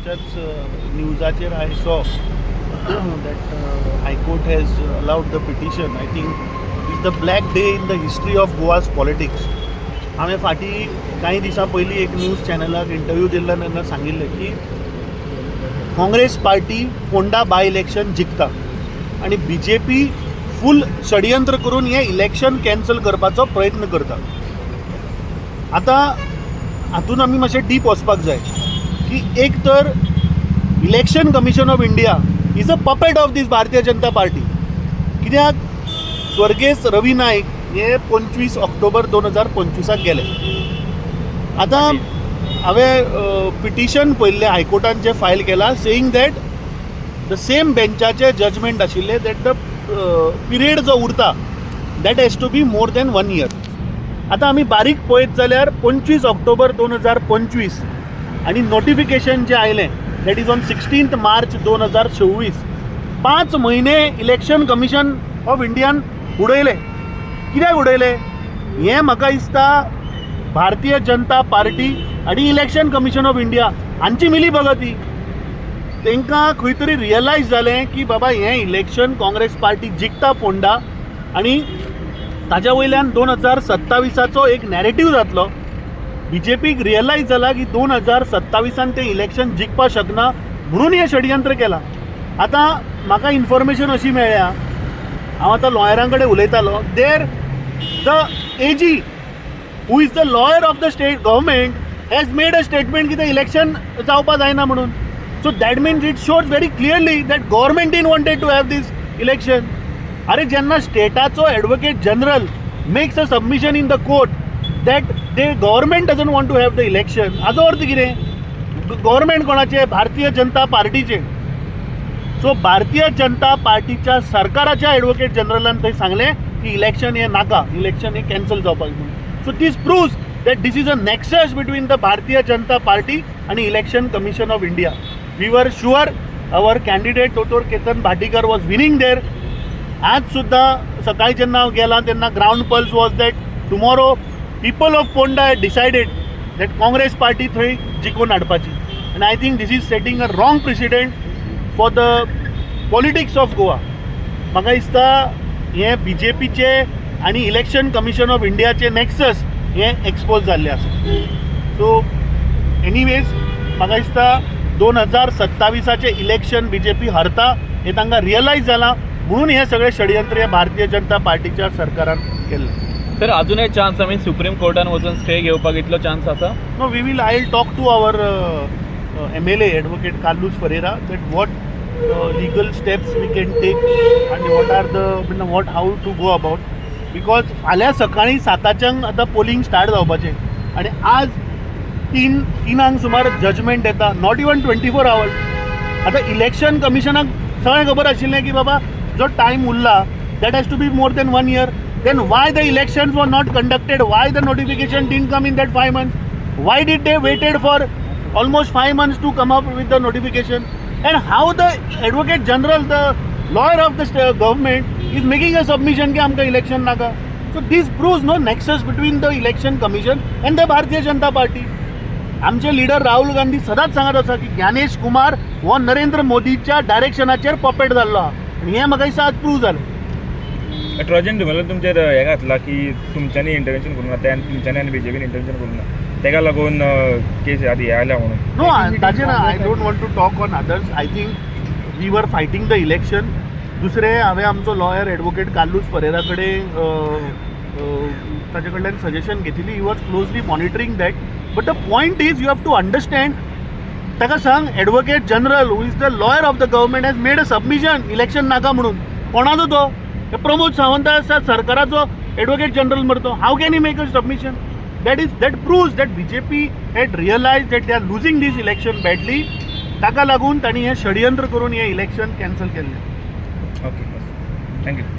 आताच्याच न्यूजाचेर I saw that high court has allowed the petition. I think is the black day in the history of Goa's politics. हांवें फाटीं कांय दिसां पयलीं एक न्यूज चॅनलाक इंटरव्यू दिल्लो तेन्ना सांगिल्लें की Congress party Ponda by election जिखता आनी BJP फूल षडयंत्र करून हें इलेक्शन कॅन्सल करपाचो प्रयत्न करता. आतां हातून आमी मातशें डीप वचपाक जाय की एक तर election commission of India is a puppet of this Bharatiya Janata party. कित्याक स्वर्गेस रवी नाईक हे 25 ऑक्टोबर 2025 गेले. आतां हांवें पिटिशन पयल्लें हायकोर्टान जें फायल केलां सेईंग दॅट द सेम बेंचाचें जजमेंट आशिल्लें दॅट द पिरियड जो उरता that has to be more than 1 year. आतां आमी बारीक पळयत जाल्यार 25 ऑक्टोबर 2025 आनी नोटिफिकेशन जें आयलें दॅट इज ऑन 16 मार्च 2026. 5 म्हयने इलेक्शन कमिशन ऑफ इंडियान उडयले. कित्याक उडयले हें म्हाका दिसता भारतीय जनता पार्टी आनी इलेक्शन कमिशन ऑफ इंडिया हांची मिली भगती. तांकां खंय तरी रियलायज जालें की बाबा हें इलेक्शन काँग्रेस पार्टी जिखता फोंडा आनी ताज्या वयल्यान 2027चो एक नॅरेटीव जातलो. BJPक रियलायज जाला की 2027 ते इलेक्शन जिखपाक शकना म्हणून हें षडयंत्र केलां. आतां म्हाका इन्फॉर्मेशन अशी मेळ्ळ्या, हांव आतां लॉयरां कडेन उलयतालो, there the AG who is the lawyer of the state government has made a statement की तें इलेक्शन जावपाक जायना म्हणून. So that means it shows very clearly that government didn't wanted to have this election. अरे जेन्ना स्टेटाचो advocate general makes a submission in the court that the government doesn't want to have the election, हाजो अर्थ कितें? Government कोणाचे? भारतीय जनता पार्टीचे. So Bharatiya Janata पार्टीच्या सरकाराच्या एडवोकेट जनरलान थंय सांगलें की इलेक्शन हें नाका, इलेक्शन हें कॅन्सल जावपाक म्हणून. So this proves that this is a nexus between the Bharatiya Janata Party and Election Commission of India. We were sure our candidate Dr. Ketan Bhatikar was winning there. आज सुद्धा सकाळी जेन्ना हांव गेलां तेन्ना ground pulse was that tomorrow people of Ponda had decided that Congress party थंय जिखून हाडपाची. आनी I think this is setting a wrong precedent for the politics of Goa. म्हाका दिसता हें BJPचे आनी इलेक्शन कमिशन ऑफ इंडियाचे नॅक्सस हें एक्सपोज जाल्लें आसा. सो एनीवेज म्हाका दिसता 2027चे इलेक्शन BJP हरता हें तांकां रियलायज जालां म्हणून हें सगळें षडयंत्र हें भारतीय जनता पार्टीच्या सरकारान केल्लें. तर अजूनय चान्स आमी सुप्रीम कोर्टान वचून स्टे घेवपाक इतलो चान्स आसा? No, we will I will talk to our MLA advocate Carlos Ferreira that what legal steps we can take आनी what are the what how to go about. Because फाल्यां सकाळीं 7च्यान आतां पोलिंग स्टार्ट जावपाचें आनी आज 3 सुमार जजमेंट येता, नॉट इवन 24 hours. आतां इलेक्शन कमिशनाक सगळें खबर आशिल्लें की बाबा जो टायम उरला that has to be more than 1 year. Then why the elections were not conducted? Why the notification didn't come in that 5 months? Why did they waited for almost 5 months to come up with the notification? And how the advocate general, the lawyer of the government is making a submission कि आमकां election नाका. So this proves no nexus between the election commission and the भारतीय Janata party. आमचे leader Rahul Gandhi सदांच सांगत आसा की ज्ञानेश कुमार हो नरेंद्र मोदीच्या डायरेक्शनाचेर पपेट जाल्लो आहा आनी हें म्हाका दिसता आज प्रूव जालें. ट्रॉजन ट्युमॅलान तुमचेर हें घातला की तुमच्यांनी इंटरव्हेन्शन करूं ना, तुमच्यांनी आनी BJPन इंटरव्हेन्शन करूं ना, तेका लागून केस आदी हे आयल्या म्हणून. नो, ताजेर I don't want to talk on others. I think we were fighting the election. दुसरें हांवें आमचो लॉयर एडवोकेट कार्लूस फरेरा कडेन ताजे कडल्यान सजेशन घेतिल्ली. He was closely monitoring that. But the point is you have to understand, ताका सांग advocate general who is the lawyer of the government has made a submission election नाका म्हणून. कोणाचो तो? प्रमोद सावंत आसा, सरकाराचो एडवोकेट जनरल मरे तो. How can he make a submission? That proves that BJP had realised that they are losing this election badly. ताका लागून तांणी हें षडयंत्र करून हें इलेक्शन कॅन्सल केल्लें. Okay, thank you.